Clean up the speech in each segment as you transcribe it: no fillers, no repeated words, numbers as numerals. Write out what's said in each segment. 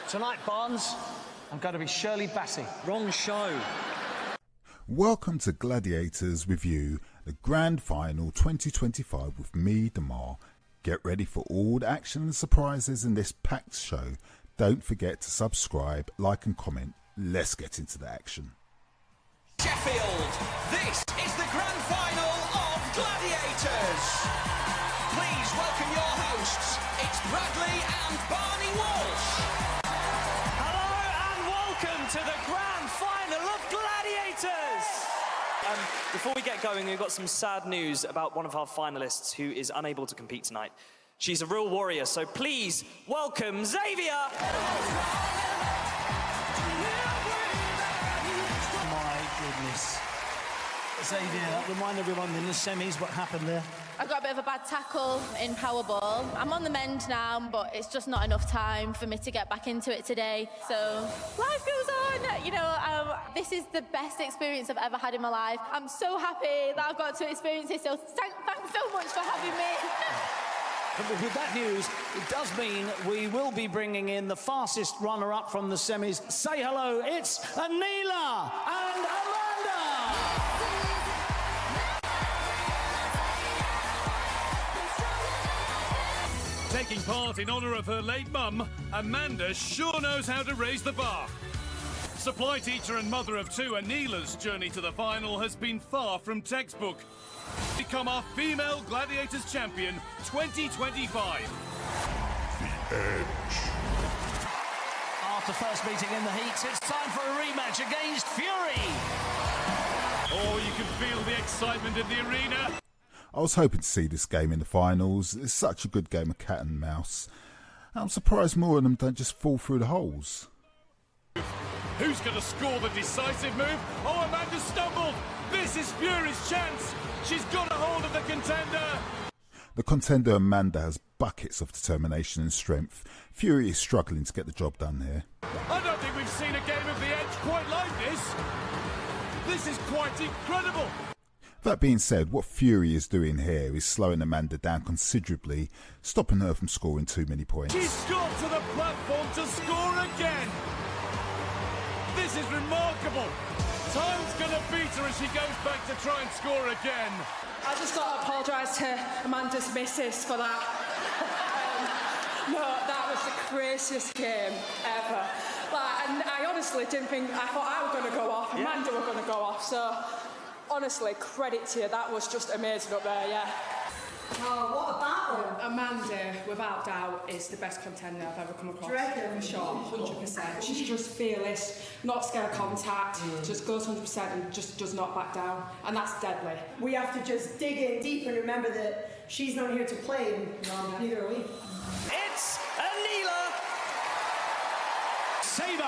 Tonight, Barnes, I'm going to be Shirley Bassey. Wrong show. Welcome to Gladiators Review, the Grand Final 2025 with me, Damar. Get ready for all the action and surprises in this packed show. Don't forget to subscribe, like and comment. Let's get into the action. Sheffield, this is the Grand Final of Gladiators. Please welcome your hosts. It's Bradley and Barney Walsh. Hello and welcome to the Grand Final of Gladiators. Before we get going, we've got some sad news about one of our finalists who is unable to compete tonight. She's a real warrior, so please welcome Xavier. My goodness. Xavier, remind everyone in the semis what happened there. I got a bit of a bad tackle in Powerball. I'm on the mend now, but it's just not enough time for me to get back into it today. So life goes on. You know, this is the best experience I've ever had in my life. I'm so happy that I've got to experience it. So thanks so much for having me. With that news, it does mean we will be bringing in the fastest runner-up from the semis. Say hello, it's Anila and Amanda. Taking part in honour of her late mum, Amanda sure knows how to raise the bar. Supply teacher and mother of two, Anila's journey to the final has been far from textbook. Become our female Gladiators champion 2025. The Edge. After first meeting in the heats, it's time for a rematch against Fury. Oh, you can feel the excitement in the arena. I was hoping to see this game in the finals. It's such a good game of cat and mouse. I'm surprised more of them don't just fall through the holes. Who's going to score the decisive move? Oh, Amanda stumbled. This is Fury's chance. She's got a hold of the contender. The contender Amanda has buckets of determination and strength. Fury is struggling to get the job done here. I don't think we've seen a game of the Edge quite like this. This is quite incredible. That being said, what Fury is doing here is slowing Amanda down considerably, stopping her from scoring too many points. She's got to the platform to score again. This is remarkable. Time's going to beat her as she goes back to try and score again. I just got to apologise to Amanda's missus for that. No, that was the craziest game ever. And I honestly didn't think, I thought I was going to go off, Amanda were going to go off, so honestly, credit to you, that was just amazing up there, yeah. Oh, what about her? Amanda, without doubt, is the best contender I've ever come across. Do you reckon? For sure, 100%. She's just fearless, not scared of contact, just goes 100% and just does not back down. And that's deadly. We have to just dig in deep and remember that she's not here to play, and neither are we. It's Anila. Saber.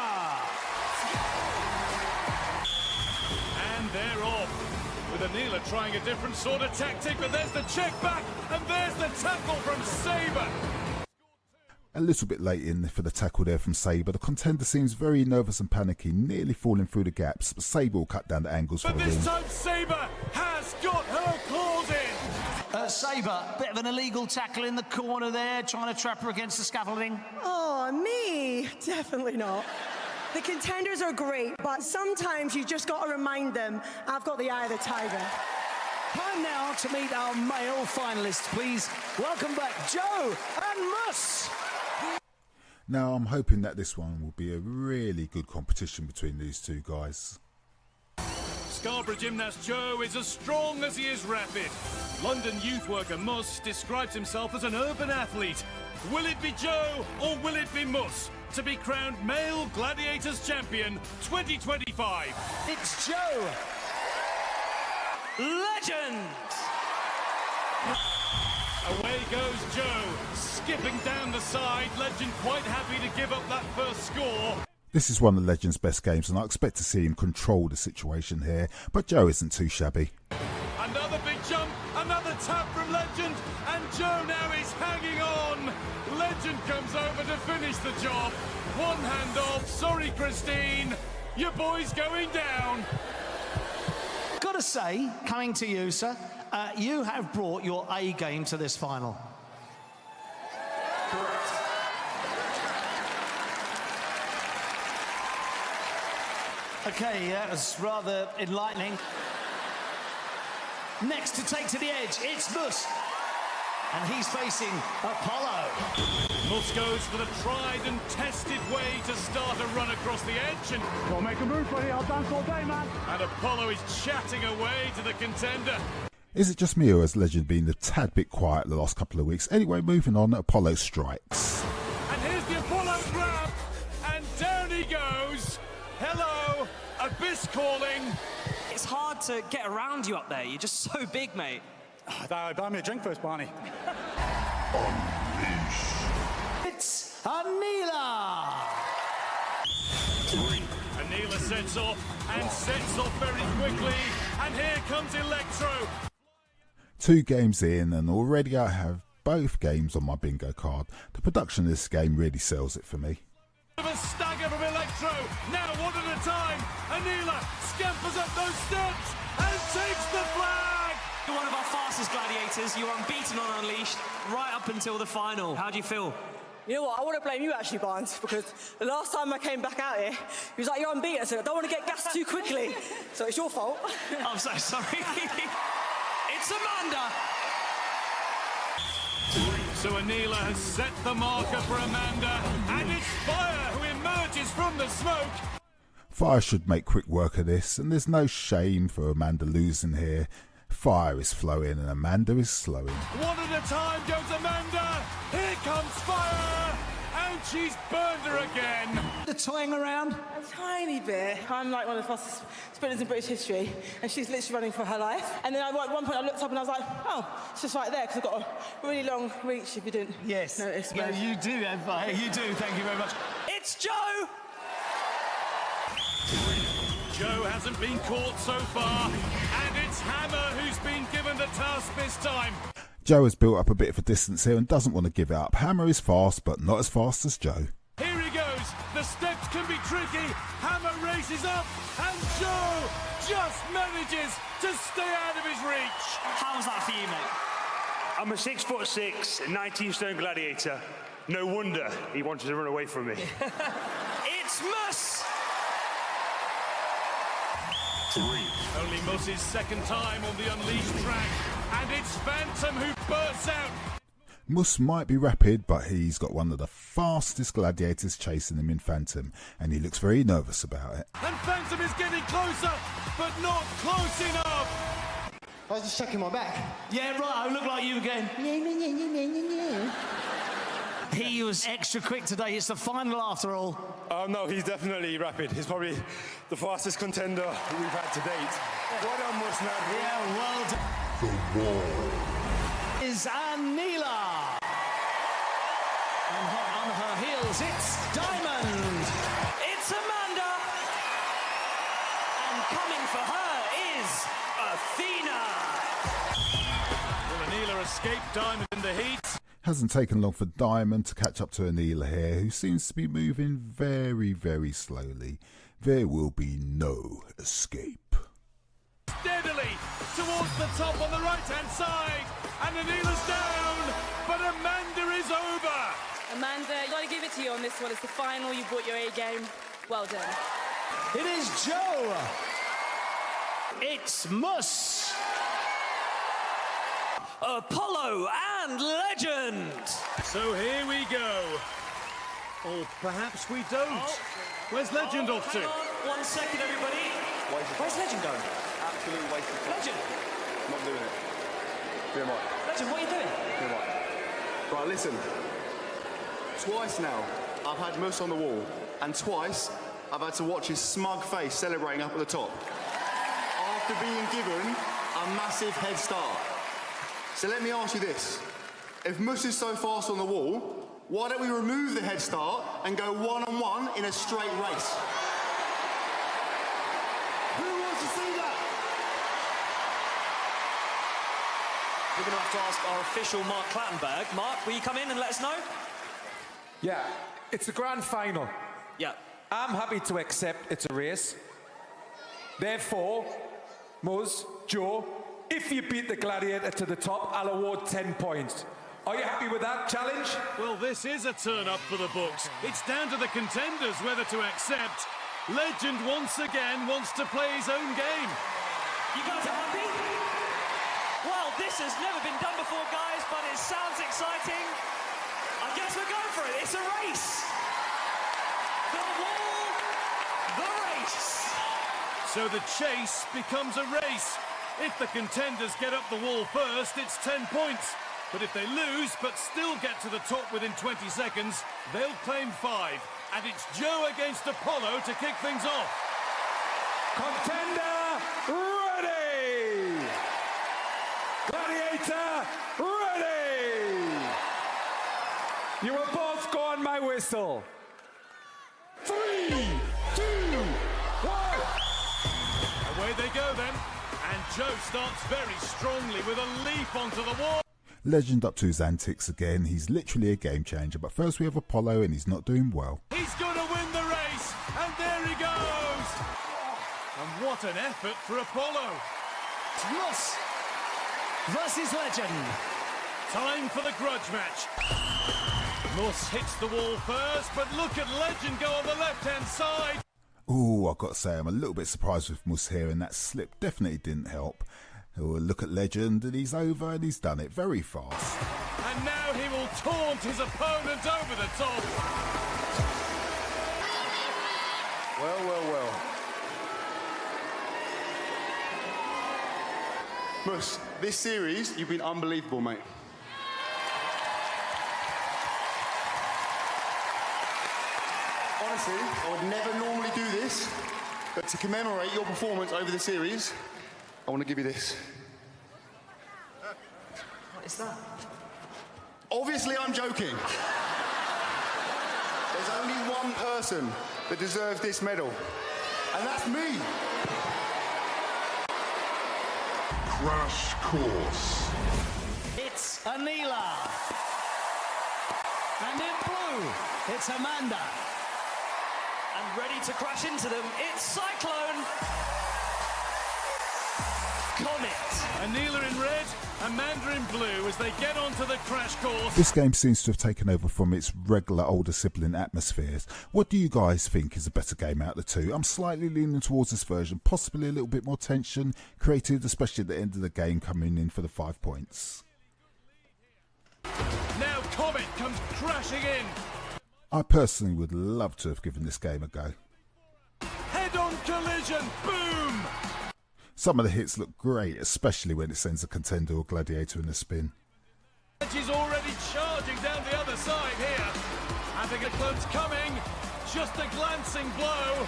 And they're off. With Anila trying a different sort of tactic, but there's the check back, and there's the tackle from Saber. A little bit late in for the tackle there from Saber. The contender seems very nervous and panicky, nearly falling through the gaps, but Saber will cut down the angles for But the this win. time Saber has got her claws in. Saber, bit of an illegal tackle in the corner there, trying to trap her against the scaffolding. Oh, me? Definitely not. The contenders are great, but sometimes you just got to remind them, I've got the eye of the tiger. Time now to meet our male finalists, please. Welcome back, Joe and Mus. Now, I'm hoping that this one will be a really good competition between these two guys. Scarborough gymnast Joe is as strong as he is rapid. London youth worker Mus describes himself as an urban athlete. Will it be Joe or will it be Mus to be crowned male Gladiators champion 2025? It's Joe. Legend. Away goes Joe, skipping down the side. Legend quite happy to give up that first score. This is one of Legend's best games, and I expect to see him control the situation here, but Joe isn't too shabby. Another big jump, another tap from Legend, and Joe now is hanging on. Legend comes over to finish the job. One hand off, sorry Christine, your boy's going down. Gotta say, coming to you, sir, you have brought your A game to this final. Correct. Okay, that was rather enlightening. Next to take to the edge, it's Mus. And he's facing Apollo. Mus goes for the tried and tested way to start a run across the edge, and Don't make a move, buddy. I'll dance all day, man. and Apollo is chatting away to the contender. Is it just me, or has Legend been a tad bit quiet the last couple of weeks? Anyway, moving on, Apollo strikes. And here's the Apollo grab, and down he goes. Hello, Abyss calling. It's hard to get around you up there. You're just so big, mate. Buy me a drink first, Barney. It's Anila. Anila sets off very quickly, and here comes Electro. 2 games in, and already I have both games on my bingo card. The production of this game really sells it for me. Of a stagger from Electro. Now one at a time. Anila scampers up those steps and takes the flag. You're one of our fastest gladiators. You're unbeaten on Unleashed right up until the final. How do you feel? You know what? I want to blame you actually, Barnes, because the last time I came back out here, he was like, "You're unbeaten." I said, "I don't want to get gassed too quickly," so it's your fault. I'm so sorry. It's Amanda. So Anila has set the marker for Amanda, and it's Fire who emerges from the smoke. Fire should make quick work of this, and there's no shame for Amanda losing here. Fire is flowing and Amanda is slowing. One at a time goes Amanda. Here comes Fire, and she's burned her again. The toying around. A tiny bit. I'm like one of the fastest sprinters in British history, and she's literally running for her life. And then at one point I looked up and I was like, oh, it's just right there, because I've got a really long reach, if you didn't notice. Yeah, you do, Fire. You do. Thank you very much. It's Joe. Joe hasn't been caught so far, and it's Hammer who's been given the task this time. Joe has built up a bit of a distance here and doesn't want to give it up. Hammer is fast, but not as fast as Joe. Here he goes. The steps can be tricky. Hammer races up, and Joe just manages to stay out of his reach. How's that for you, mate? I'm a 6'6", 19-stone gladiator. No wonder he wanted to run away from me. It's Mus. Only Mus's second time on the Unleashed track, and it's Phantom who bursts out. Mus might be rapid, but he's got one of the fastest gladiators chasing him in Phantom, and he looks very nervous about it. And Phantom is getting closer, but not close enough. I was just checking my back. Yeah, right. I look like you again. He was extra quick today. It's the final after all. No, he's definitely rapid. He's probably the fastest contender we've had to date. Well done, Mus, man. Yeah, well done. The wall is Anila. And on her heels, it's Diamond. It's Amanda. And coming for her is Athena. Will Anila escape Diamond in the heat? Hasn't taken long for Diamond to catch up to Anila here, who seems to be moving very, very slowly. There will be no escape. Steadily towards the top on the right-hand side, and Anila's down, but Amanda is over. Amanda, you got to give it to you on this one. It's the final. You brought your A game. Well done. It is Joe. It's Mus. Apollo and Legend. So here we go. Or perhaps we don't. Where's Legend off to? Hang on. 1 second, everybody. Where's Legend going? Absolute waste of time. Legend. Not doing it. Doing what? Legend, what are you doing? Doing what? Right, listen. Twice now, I've had Mus on the wall, and twice, I've had to watch his smug face celebrating up at the top. After being given a massive head start. So let me ask you this. If Mus is so fast on the wall, why don't we remove the head start and go one-on-one in a straight race? Who wants to see that? We're going to have to ask our official Mark Clattenburg. Mark, will you come in and let us know? Yeah, it's the grand final. Yeah. I'm happy to accept it's a race. Therefore, Mus, Joe, if you beat the gladiator to the top, I'll award 10 points. Are you happy with that challenge? Well, this is a turn up for the books. It's down to the contenders whether to accept Legend once again wants to play his own game. You guys are happy? Well, this has never been done before, guys, but it sounds exciting. I guess we're going for it. It's a race. The wall, the race. So the chase becomes a race. If the contenders get up the wall first, it's 10 points. But if they lose, but still get to the top within 20 seconds, they'll claim 5. And it's Joe against Apollo to kick things off. Contender ready! Gladiator ready! You will both go on my whistle. 3, 2, 1. Away they go then. And Joe starts very strongly with a leap onto the wall. Legend up to his antics again. He's literally a game changer. But first we have Apollo, and he's not doing well. He's going to win the race, and there he goes. And what an effort for Apollo. Mus versus Legend. Time for the grudge match. Mus hits the wall first, but look at Legend go on the left-hand side. Ooh, I've got to say, I'm a little bit surprised with Mus here, and that slip definitely didn't help. Look at Legend, and he's over, and he's done it very fast. And now he will taunt his opponent over the top. Well, well, well. Mus, this series, you've been unbelievable, mate. Honestly, I would never normally do this, but to commemorate your performance over the series, I want to give you this. What is that? Obviously, I'm joking. There's only one person that deserves this medal, and that's me. Crash course. It's Anila. And in blue, it's Amanda. And ready to crash into them, it's Cyclone. Comet. Anila in red, Amanda in blue as they get onto the crash course. This game seems to have taken over from its regular older sibling atmospheres. What do you guys think is a better game out of the two? I'm slightly leaning towards this version, possibly a little bit more tension created, especially at the end of the game, coming in for the 5 points. Now Comet comes crashing in. I personally would love to have given this game a go. Head-on collision, boom! Some of the hits look great, especially when it sends a contender or gladiator in a spin. She's already charging down the other side here. And the clone's coming. Just a glancing blow,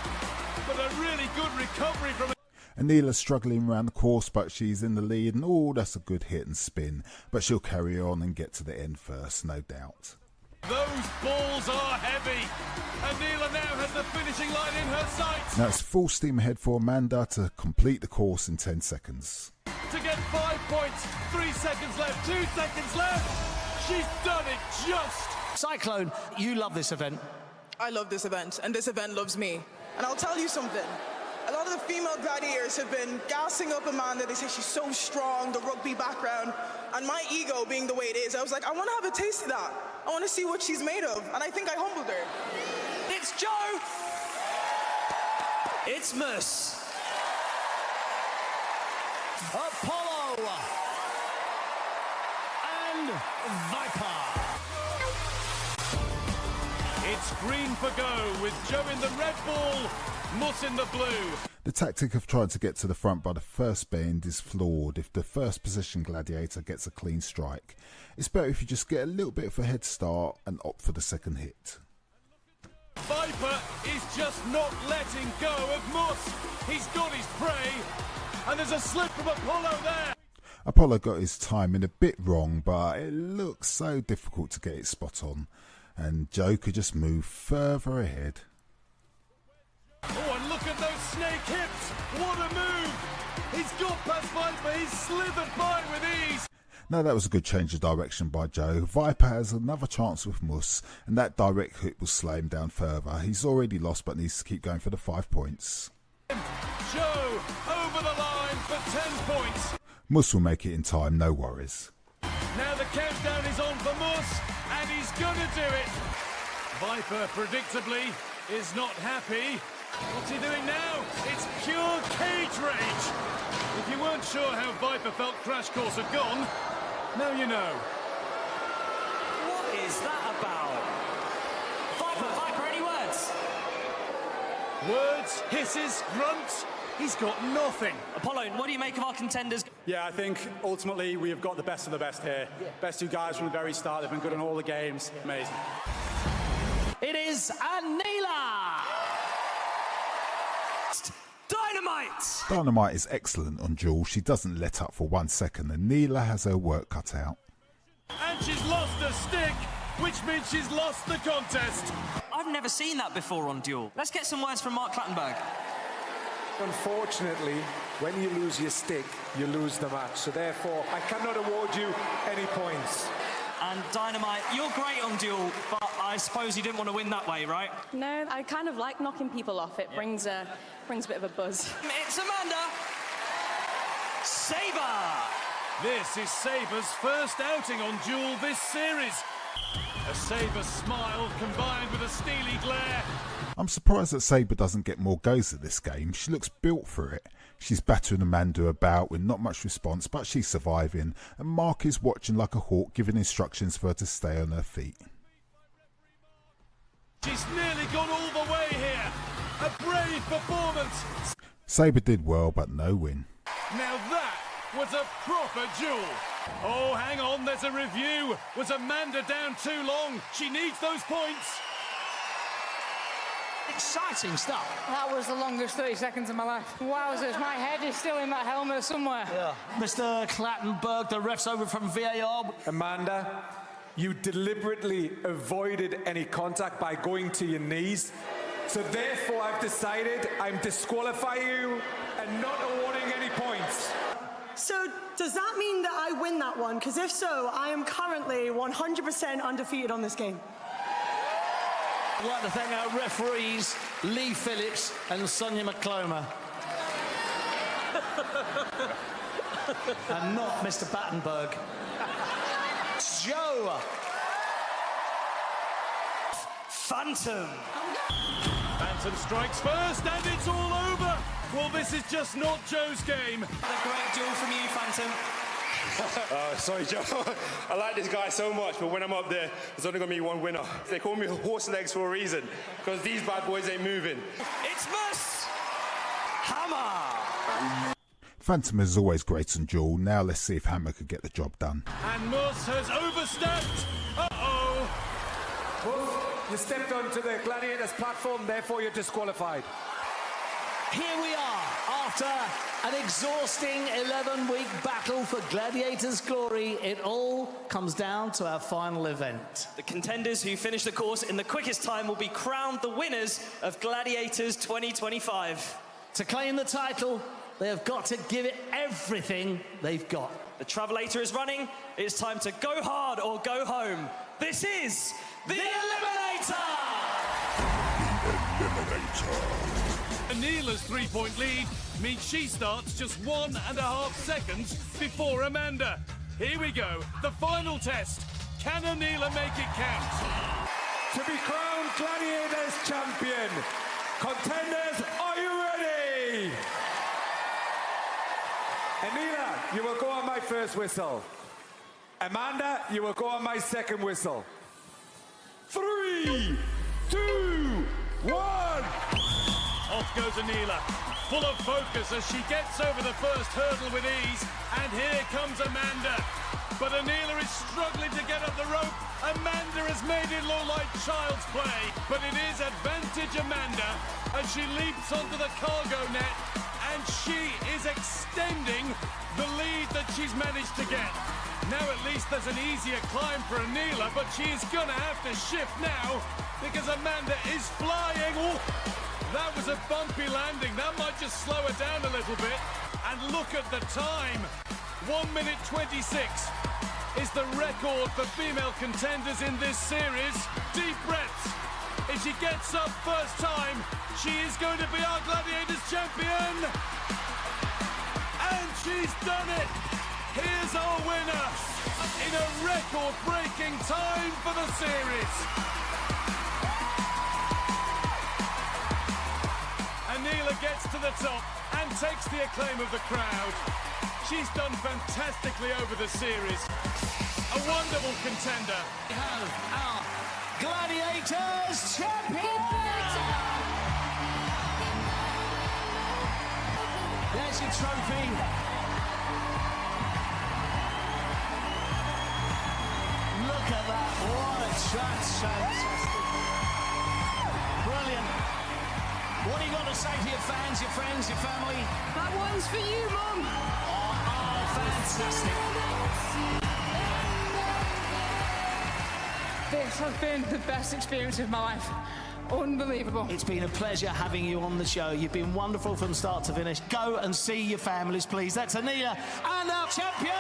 but a really good recovery from it. Anila's struggling around the course, but she's in the lead, and oh, that's a good hit and spin. But she'll carry on and get to the end first, no doubt. Those balls are heavy. Anila now has the finishing line in her sights. Now it's full steam ahead for Amanda to complete the course in 10 seconds. To get 5 points, 3 seconds left, 2 seconds left. She's done it just. Cyclone, you love this event. I love this event, and this event loves me. And I'll tell you something. A lot of the female gladiators have been gassing up Amanda. They say she's so strong, the rugby background. And my ego being the way it is, I was like, I want to have a taste of that. I want to see what she's made of. And I think I humbled her. It's Joe. It's Mus. Apollo and Viper. It's green for go with Joe in the red ball, Mus in the blue. The tactic of trying to get to the front by the first bend is flawed if the first position gladiator gets a clean strike. It's better if you just get a little bit of a head start and opt for the second hit. Viper is just not letting go of Mus. He's got his prey, and there's a slip from Apollo there. Apollo got his timing a bit wrong, but it looks so difficult to get it spot on, and Joe could just move further ahead. Oh, and look at those snake hips. What a move. He's got past Viper. He's slithered by with ease. Now that was a good change of direction by Joe. Viper has another chance with Mus, and that direct hit will slow him down further. He's already lost but needs to keep going for the 5 points. Joe over the line for 10 points. Mus will make it in time, no worries. Now the countdown is on for Mus, and he's going to do it. Viper, predictably, is not happy. What's he doing now? It's pure cage rage. If you weren't sure how Viper felt Crash Course had gone, now you know. What is that about? Viper, any words? Words, hisses, grunts, he's got nothing. Apollo, what do you make of our contenders? Yeah, I think ultimately we have got the best of the best here. Best two guys from the very start. They've been good in all the games. Amazing. It is Anila! Dynamite! Dynamite is excellent on Duel. She doesn't let up for 1 second, and Neela has her work cut out. And she's lost her stick, which means she's lost the contest. I've never seen that before on Duel. Let's get some words from Mark Clattenburg. Unfortunately, when you lose your stick, you lose the match. So therefore, I cannot award you any points. And Dynamite, you're great on Duel, but I suppose you didn't want to win that way, right? No, I kind of like knocking people off. It brings a bit of a buzz. It's Amanda Sabre. This is Sabre's first outing on Duel this series. A Sabre smile combined with a steely glare. I'm surprised that Sabre doesn't get more goes at this game. She looks built for it. She's battering Amanda about with not much response, but she's surviving, and Mark is watching like a hawk, giving instructions for her to stay on her feet. She's nearly gone all the way here. A brave performance. Sabre did well, but no win. Now that was a proper duel. Oh, hang on, there's a review. Was Amanda down too long? She needs those points. Exciting stuff. That was the longest 30 seconds of my life. Wowzers, my head is still in that helmet somewhere. Yeah. Mr. Clattenburg, the ref's over from VAR. Amanda, you deliberately avoided any contact by going to your knees. So therefore, I've decided I'm disqualifying you and not awarding any points. So does that mean that I win that one? Because if so, I am currently 100% undefeated on this game. I'd like to thank our referees, Lee Phillips and Sonia McCloma. And not Mr. Battenberg. Joe! Phantom! Phantom strikes first, and it's all over. Well, this is just not Joe's game. A great duel from you, Phantom. Sorry, Joe. I like this guy so much, but when I'm up there, there's only going to be one winner. They call me horse legs for a reason, because these bad boys ain't moving. It's Mus Hammer. Phantom is always great on Duel. Now let's see if Hammer could get the job done. And Mus has overstepped. Uh-oh. You stepped onto the Gladiators platform, therefore you're disqualified. Here we are, after an exhausting 11-week battle for Gladiators' glory. It all comes down to our final event. The contenders who finish the course in the quickest time will be crowned the winners of Gladiators 2025. To claim the title, they have got to give it everything they've got. The Travelator is running. It's time to go hard or go home. This is the Eliminator! The Eliminator. Anila's three-point lead means she starts just 1.5 seconds before Amanda. Here we go, the final test. Can Anila make it count? To be crowned Gladiators champion. Contenders, are you ready? Anila, you will go on my first whistle. Amanda, you will go on my second whistle. 3, 2, 1. Off goes Anila, full of focus as she gets over the first hurdle with ease. And here comes Amanda. But Anila is struggling to get up the rope. Amanda has made it look like child's play. But it is advantage Amanda as she leaps onto the cargo net. And she is extending the lead that she's managed to get. Now at least there's an easier climb for Anila, but she is gonna have to shift now because Amanda is flying. Ooh, that was a bumpy landing. That might just slow her down a little bit. And look at the time. 1 minute 26 is the record for female contenders in this series. Deep breaths. If she gets up first time, she is going to be our Gladiators champion. And she's done it. Here's our winner in a record-breaking time for the series. to the top and takes the acclaim of the crowd. She's done fantastically over the series. A wonderful contender. We have our Gladiators champion! There's your trophy. Look at that, what a chance, fantastic. Brilliant. What do you got to say to your fans, your friends, your family? That one's for you, Mum. Oh, fantastic. This has been the best experience of my life. Unbelievable. It's been a pleasure having you on the show. You've been wonderful from start to finish. Go and see your families, please. That's Anila and our champion,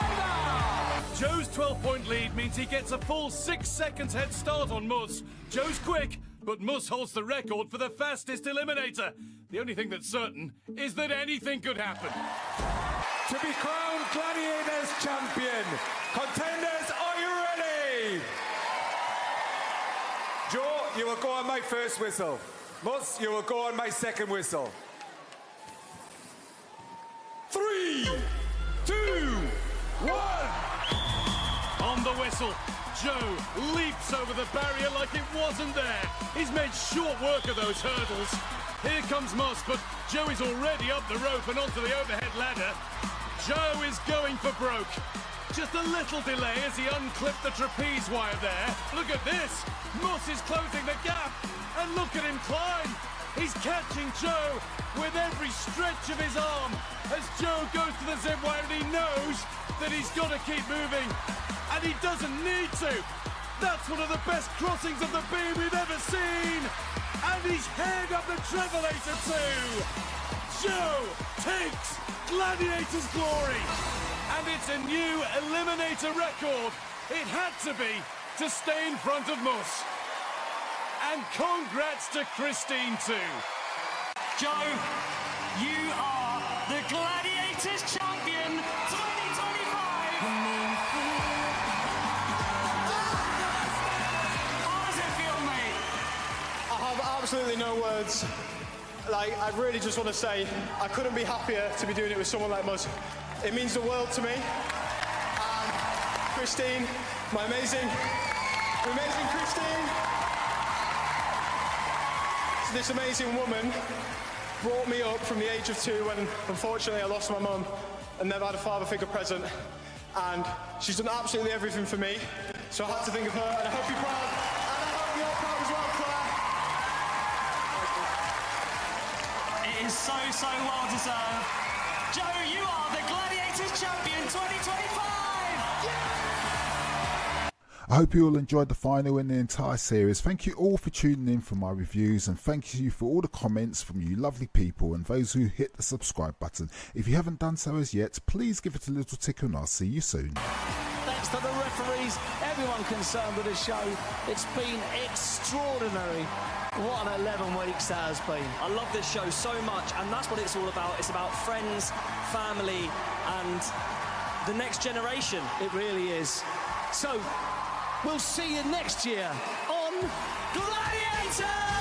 Amanda! Joe's 12-point lead means he gets a full 6 seconds head start on Mus. Joe's quick, but Mus holds the record for the fastest eliminator. The only thing that's certain is that anything could happen. To be crowned Gladiators champion. Contenders, are you ready? Joe, you will go on my first whistle. Mus, you will go on my second whistle. 3, 2, 1. On the whistle, Joe leaps over the barrier like it wasn't there. He's made short work of those hurdles. Here comes Mus, but Joe is already up the rope and onto the overhead ladder. Joe is going for broke. Just a little delay as he unclipped the trapeze wire there. Look at this. Mus is closing the gap. And look at him climb. He's catching Joe with every stretch of his arm as Joe goes to the zip wire and he knows that he's got to keep moving. And he doesn't need to. That's one of the best crossings of the beam we've ever seen. And he's heading up the travelator too. Joe takes Gladiators glory. And it's a new eliminator record. It had to be to stay in front of Mus. And congrats to Christine too. Joe, you are the Gladiators champion 2025. How does it feel, mate? I have absolutely no words. Like, I really just want to say I couldn't be happier to be doing it with someone like Mus. It means the world to me. And Christine, my amazing Christine. This amazing woman brought me up from the age of 2 when, unfortunately, I lost my mum and never had a father figure present. And she's done absolutely everything for me. So I had to think of her, and I hope you're proud. And I hope you're proud as well, Claire. It is so well deserved. Joe, you are the Gladiators champion 2025! I hope you all enjoyed the final and the entire series. Thank you all for tuning in for my reviews, and thank you for all the comments from you lovely people and those who hit the subscribe button. If you haven't done so as yet, please give it a little tickle and I'll see you soon. Thanks to the referees, everyone concerned with the show. It's been extraordinary. What an 11 weeks that has been. I love this show so much, and that's what it's all about. It's about friends, family, and the next generation. It really is. So, we'll see you next year on Gladiators!